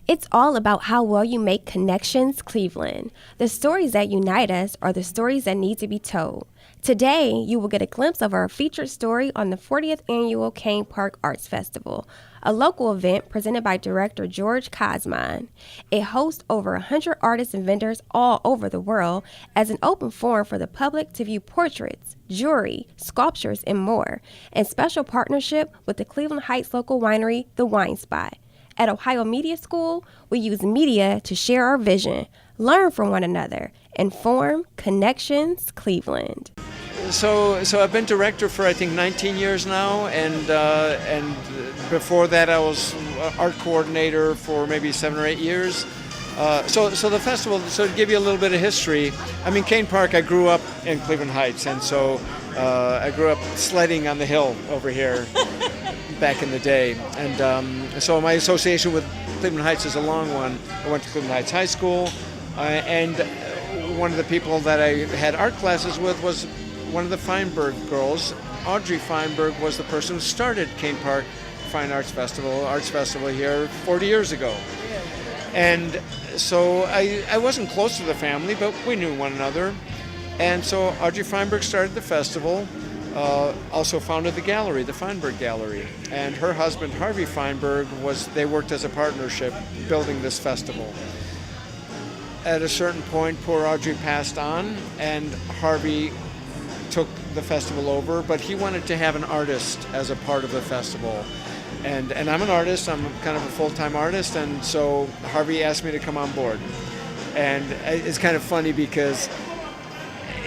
It's all about how well you make connections, Cleveland. The stories that unite us are the stories that need to be told. Today, you will get a glimpse of our featured story on the 40th Annual Cain Park Arts Festival, a local event presented by director George Kosman. It hosts over 100 artists and vendors all over the world as an open forum for the public to view portraits, jewelry, sculptures, and more, in special partnership with the Cleveland Heights local winery, The Wine Spot. At Ohio Media School, we use media to share our vision, learn from one another, and form connections, Cleveland. So I've been director for I think 19 years now, and before that I was art coordinator for maybe 7 or 8 years. So the festival. So to give you a little bit of history, I mean Cain Park. I grew up in Cleveland Heights, and so I grew up sledding on the hill over here back in the day, and so my association with Cleveland Heights is a long one. I went to Cleveland Heights High School, and one of the people that I had art classes with was one of the Feinberg girls. Audrey Feinberg was the person who started Cain Park Fine Arts Festival here 40 years ago. And so I wasn't close to the family, but we knew one another. And so Audrey Feinberg started the festival, also founded the gallery, the Feinberg Gallery. And her husband, Harvey Feinberg, they worked as a partnership building this festival. At a certain point, poor Audrey passed on, and Harvey took the festival over, but he wanted to have an artist as a part of the festival. And I'm an artist, I'm kind of a full-time artist, and so Harvey asked me to come on board. And it's kind of funny because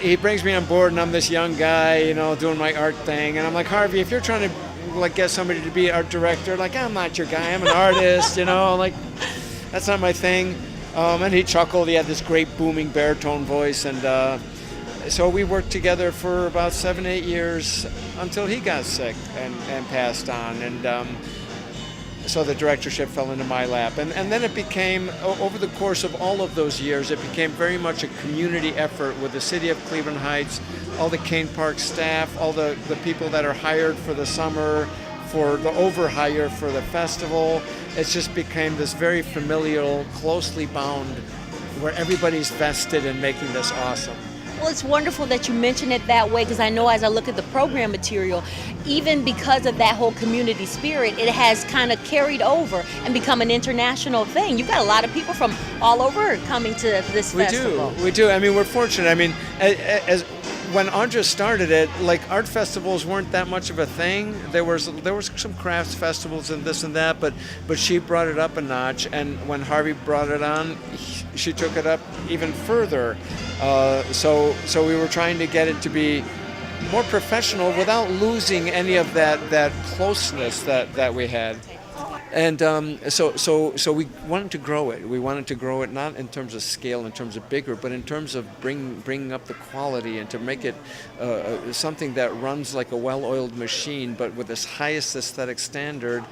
he brings me on board and I'm this young guy, you know, doing my art thing, and I'm like, Harvey, if you're trying to like get somebody to be art director, like, I'm not your guy, I'm an artist, you know, like, that's not my thing. And he chuckled, he had this great booming baritone voice, and so we worked together for about 7-8 years until he got sick and passed on, and so the directorship fell into my lap. And then it became, over the course of all of those years, it became very much a community effort with the city of Cleveland Heights, all the Cain Park staff, all the people that are hired for the summer, for the overhire for the festival. It just became this very familial, closely bound, where everybody's vested in making this awesome. Well, it's wonderful that you mention it that way, because I know as I look at the program material, even because of that whole community spirit, it has kind of carried over and become an international thing. You've got a lot of people from all over coming to this festival. We do. I mean, we're fortunate. I mean, as when Andra started it, like, art festivals weren't that much of a thing. There was some crafts festivals and this and that, but she brought it up a notch. And when Harvey brought it on, she took it up even further. So we were trying to get it to be more professional without losing any of that closeness that we had. And so we wanted to grow it. We wanted to grow it not in terms of scale, in terms of bigger, but in terms of bringing up the quality and to make it something that runs like a well-oiled machine, but with this highest aesthetic standard,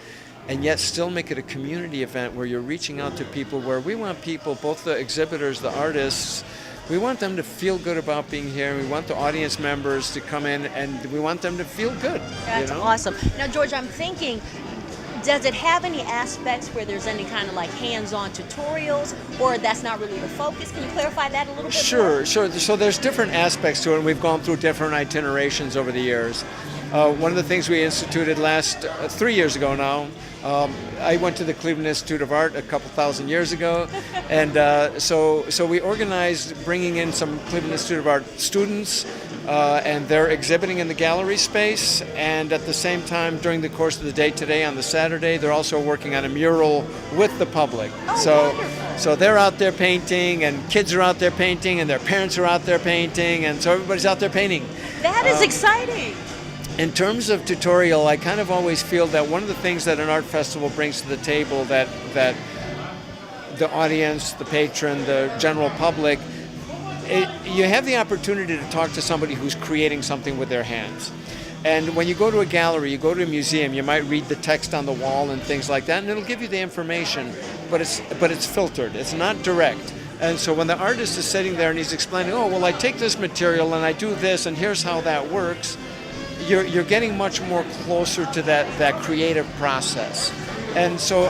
and yet still make it a community event where you're reaching out to people, where we want people, both the exhibitors, the artists, we want them to feel good about being here. We want the audience members to come in, and we want them to feel good. That's awesome. Now, George, I'm thinking, does it have any aspects where there's any kind of like hands-on tutorials, or that's not really the focus? Can you clarify that a little bit more? Sure. So there's different aspects to it, and we've gone through different itinerations over the years. One of the things we instituted 3 years ago now, I went to the Cleveland Institute of Art a couple thousand years ago, and so we organized bringing in some Cleveland Institute of Art students, and they're exhibiting in the gallery space, and at the same time during the course of the day today on the Saturday, they're also working on a mural with the public. So they're out there painting, and kids are out there painting, and their parents are out there painting, and so everybody's out there painting. That is exciting. In terms of tutorial, I kind of always feel that one of the things that an art festival brings to the table that the audience, the patron, the general public, you have the opportunity to talk to somebody who's creating something with their hands. And when you go to a gallery, you go to a museum, you might read the text on the wall and things like that, and it'll give you the information, but it's filtered. It's not direct. And so when the artist is sitting there and he's explaining, oh, well, I take this material and I do this, and here's how that works, you're getting much more closer to that creative process. And so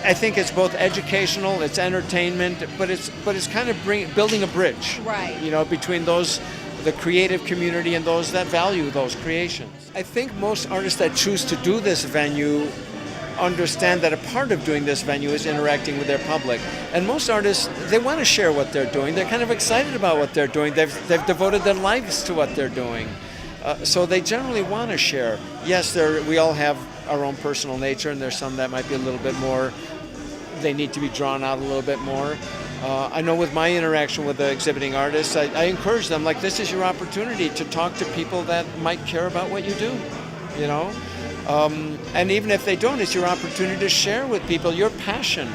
I think it's both educational, it's entertainment, but it's kind of building a bridge, Right. Between the creative community and those that value those creations. I think most artists that choose to do this venue understand that a part of doing this venue is interacting with their public. And most artists, they want to share what they're doing. They're kind of excited about what they're doing. They've devoted their lives to what they're doing. So they generally want to share. Yes, we all have our own personal nature, and there's some that might be a little bit more, they need to be drawn out a little bit more. I know with my interaction with the exhibiting artists, I encourage them, like, this is your opportunity to talk to people that might care about what you do, and even if they don't, it's your opportunity to share with people your passion,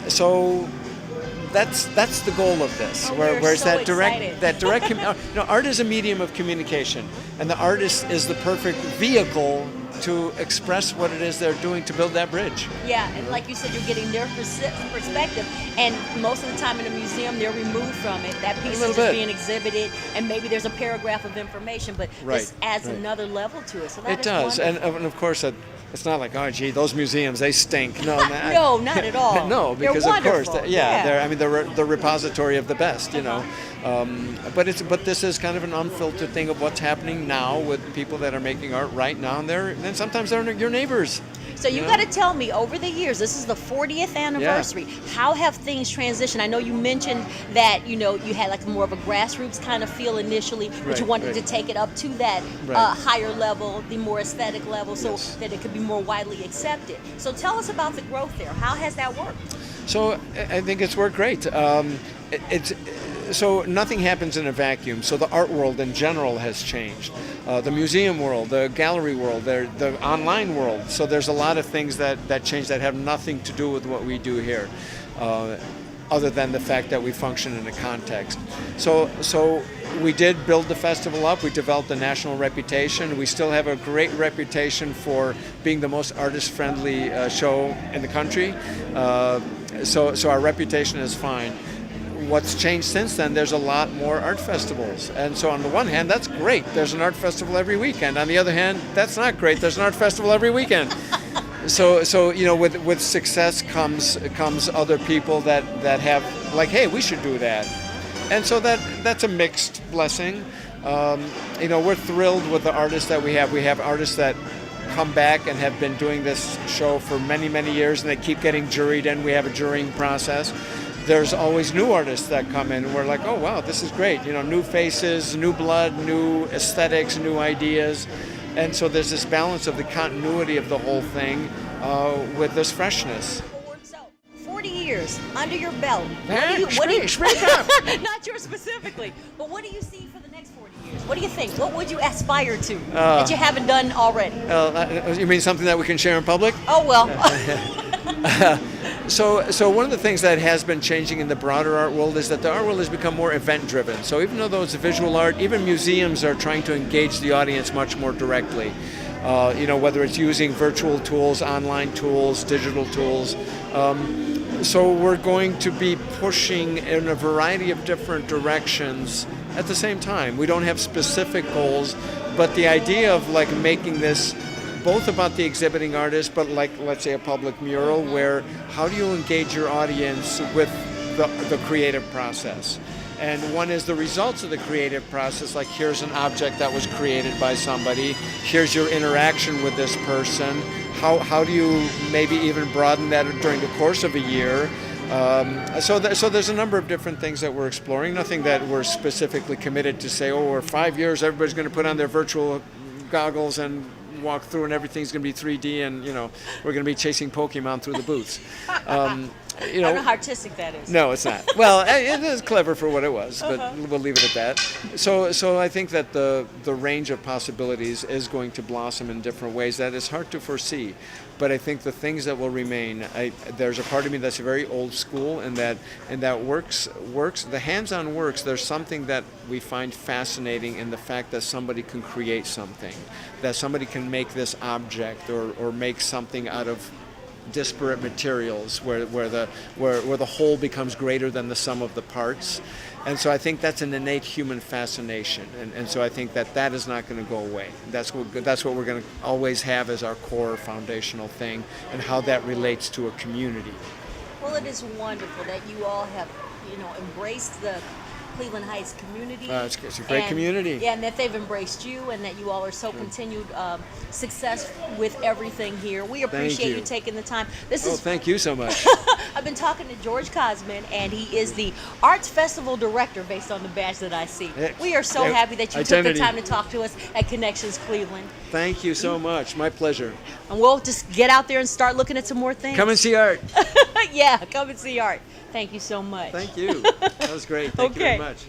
So that's the goal of this. Where's so that direct art is a medium of communication, and the artist is the perfect vehicle to express what it is they're doing to build that bridge. Yeah, and like you said, you're getting their perspective, and most of the time in a museum, they're removed from it. That piece is just being exhibited, and maybe there's a paragraph of information, but this adds another level to it. So that it does, and of course, it's not like, oh, gee, those museums, they stink. No, no, not at all. No, because they're of course, wonderful. they're the repository of the best, But this is kind of an unfiltered thing of what's happening now with people that are making art right now, and sometimes they're your neighbors. So you got to tell me, over the years, this is the 40th anniversary, how have things transitioned? I know you mentioned that, you had like more of a grassroots kind of feel initially, but you wanted to take it up to that higher level, the more aesthetic level, so that it could be more widely accepted. So tell us about the growth there. How has that worked? So I think it's worked great. So nothing happens in a vacuum. So the art world in general has changed. The museum world, the gallery world, the online world. So there's a lot of things that change that have nothing to do with what we do here, other than the fact that we function in a context. So we did build the festival up. We developed a national reputation. We still have a great reputation for being the most artist-friendly show in the country. So our reputation is fine. What's changed since then, there's a lot more art festivals. And so on the one hand, that's great. There's an art festival every weekend. On the other hand, that's not great. There's an art festival every weekend. So with success comes other people that have, like, hey, we should do that. And so that's a mixed blessing. We're thrilled with the artists that we have. We have artists that come back and have been doing this show for many, many years, and they keep getting juried, and we have a jurying process. There's always new artists that come in, and we're like, oh, wow, this is great. New faces, new blood, new aesthetics, new ideas. And so there's this balance of the continuity of the whole thing with this freshness. So, 40 years under your belt. Speak up. Not yours specifically, but what do you see for the next 40 years? What do you think? What would you aspire to that you haven't done already? You mean something that we can share in public? Oh, well. So one of the things that has been changing in the broader art world is that the art world has become more event-driven. So even though it's visual art, even museums are trying to engage the audience much more directly. Whether it's using virtual tools, online tools, digital tools. So we're going to be pushing in a variety of different directions at the same time. We don't have specific goals, but the idea of like making this both about the exhibiting artist, but like, let's say, a public mural, where how do you engage your audience with the creative process? And one is the results of the creative process, like here's an object that was created by somebody, here's your interaction with this person, how do you maybe even broaden that during the course of a year? So there's a number of different things that we're exploring, nothing that we're specifically committed to say, oh, 5 years, everybody's going to put on their virtual goggles and walk through and everything's going to be 3D and, we're going to be chasing Pokemon through the booths. I don't know how artistic that is. No, it's not. Well, it is clever for what it was, but we'll leave it at that. So I think that the range of possibilities is going to blossom in different ways. That is hard to foresee. But I think the things that will remain, there's a part of me that's very old school, and that works. The hands-on works. There's something that we find fascinating in the fact that somebody can create something, that somebody can make this object or make something out of disparate materials, where the whole becomes greater than the sum of the parts. And so I think that's an innate human fascination, and so I think that is not going to go away. That's what we're going to always have as our core foundational thing, and how that relates to a community. Well, it is wonderful that you all have, embraced the Cleveland Heights community. It's a great community. Yeah, and that they've embraced you, and that you all are so continued success with everything here. We appreciate you taking the time. Thank you so much. I've been talking to George Cosman, and he is the Arts Festival Director based on the badge that I see. We are so happy that you took the time to talk to us at Connections Cleveland. Thank you so much. My pleasure. And we'll just get out there and start looking at some more things. Come and see art. Yeah, come and see art. Thank you so much. Thank you. That was great. Thank you very much.